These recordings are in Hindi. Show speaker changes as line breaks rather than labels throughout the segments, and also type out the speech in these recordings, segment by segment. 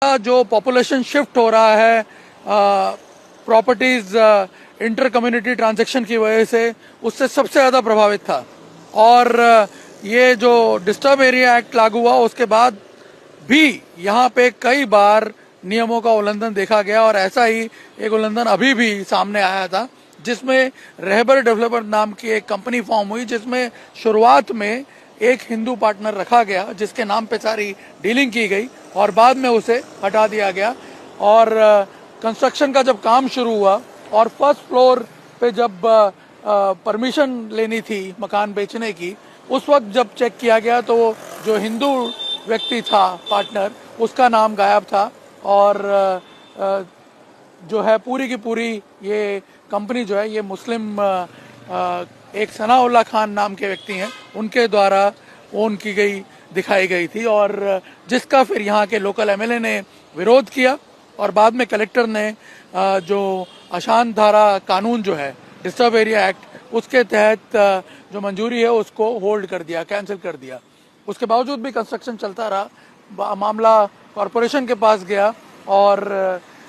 जो पॉपुलेशन शिफ्ट हो रहा है प्रॉपर्टीज इंटर कम्युनिटी ट्रांजैक्शन की वजह से उससे सबसे ज़्यादा प्रभावित था। और ये जो डिस्टर्ब एरिया एक्ट लागू हुआ उसके बाद भी यहाँ पे कई बार नियमों का उल्लंघन देखा गया और ऐसा ही एक उल्लंघन अभी भी सामने आया था, जिसमें रहबर डेवलपर नाम की एक कंपनी फॉर्म हुई, जिसमें शुरुआत में एक हिंदू पार्टनर रखा गया जिसके नाम पे सारी डीलिंग की गई और बाद में उसे हटा दिया गया। और कंस्ट्रक्शन का जब काम शुरू हुआ और फर्स्ट फ्लोर पे जब परमिशन लेनी थी मकान बेचने की, उस वक्त जब चेक किया गया तो जो हिंदू व्यक्ति था पार्टनर, उसका नाम गायब था। और जो है पूरी की पूरी ये कंपनी जो है ये मुस्लिम एक सनाउल्लाह खान नाम के व्यक्ति हैं, उनके द्वारा ओन की गई दिखाई गई थी। और जिसका फिर यहाँ के लोकल एमएलए ने विरोध किया और बाद में कलेक्टर ने जो अशांत धारा कानून जो है डिस्टर्ब एरिया एक्ट, उसके तहत जो मंजूरी है उसको होल्ड कर दिया, कैंसिल कर दिया। उसके बावजूद भी कंस्ट्रक्शन चलता रहा। मामला कॉरपोरेशन के पास गया और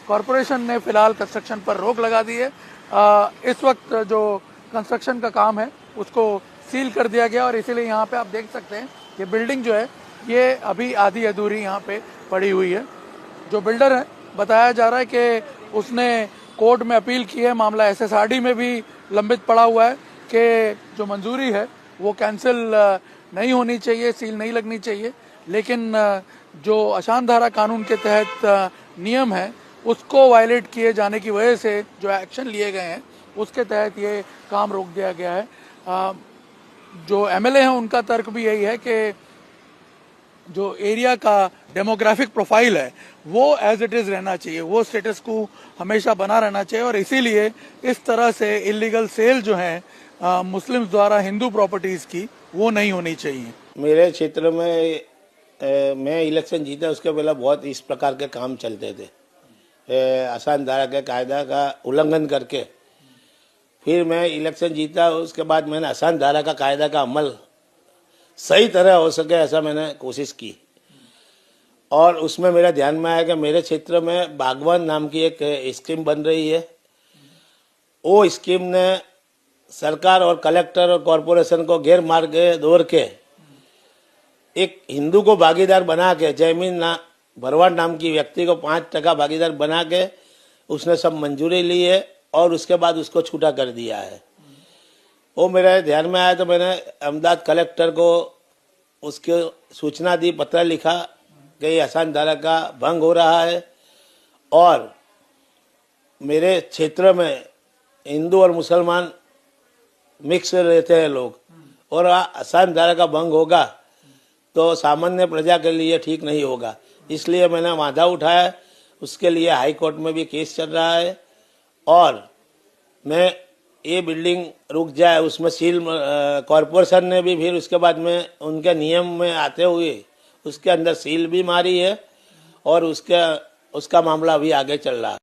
कॉरपोरेशन ने फिलहाल कंस्ट्रक्शन पर रोक लगा दी है। इस वक्त जो कंस्ट्रक्शन का काम है उसको सील कर दिया गया और इसीलिए यहाँ पे आप देख सकते हैं कि बिल्डिंग जो है ये अभी आधी अधूरी यहाँ पे पड़ी हुई है। जो बिल्डर है बताया जा रहा है कि उसने कोर्ट में अपील की है, मामला एसएसआरडी में भी लंबित पड़ा हुआ है कि जो मंजूरी है वो कैंसिल नहीं होनी चाहिए, सील नहीं लगनी चाहिए। लेकिन जो अशांत धारा कानून के तहत नियम है उसको वायलेट किए जाने की वजह से जो एक्शन लिए गए हैं उसके तहत ये काम रोक दिया गया है। जो एमएलए हैं उनका तर्क भी यही है कि जो एरिया का डेमोग्राफिक प्रोफाइल है वो एज इट इज रहना चाहिए, वो स्टेटस को हमेशा बना रहना चाहिए और इसीलिए इस तरह से इलीगल सेल जो है मुस्लिम्स द्वारा हिंदू प्रॉपर्टीज की वो नहीं होनी चाहिए।
मेरे क्षेत्र में मैं इलेक्शन जीता उसके पहले बहुत इस प्रकार के काम चलते थे। आसान धारा के कायदा का उल्लंघन करके फिर मैं इलेक्शन जीता, उसके बाद मैंने आसान धारा का कायदा का अमल सही तरह हो सके ऐसा मैंने कोशिश की। और उसमें मेरा ध्यान में आया कि मेरे क्षेत्र में बागवान नाम की एक स्कीम बन रही है। वो स्कीम ने सरकार और कलेक्टर और कॉरपोरेशन को गैर मार्ग दौड़ के एक हिंदू को भागीदार बना के, जयमीन भरवाड़ नाम की व्यक्ति को 5% भागीदार बना के उसने सब मंजूरी ली है और उसके बाद उसको छूटा कर दिया है। वो मेरे ध्यान में आया तो मैंने अहमदाबाद कलेक्टर को उसकी सूचना दी, पत्र लिखा कि आसान धारा का भंग हो रहा है और मेरे क्षेत्र में हिंदू और मुसलमान मिक्स रहते हैं लोग और आसान धारा का भंग होगा तो सामान्य प्रजा के लिए ठीक नहीं होगा। इसलिए मैंने वादा उठाया, उसके लिए हाई कोर्ट में भी केस चल रहा है और मैं ये बिल्डिंग रुक जाए उसमें सील कॉरपोरेशन ने भी फिर उसके बाद में उनके नियम में आते हुए उसके अंदर सील भी मारी है और उसका मामला भी आगे चल रहा है।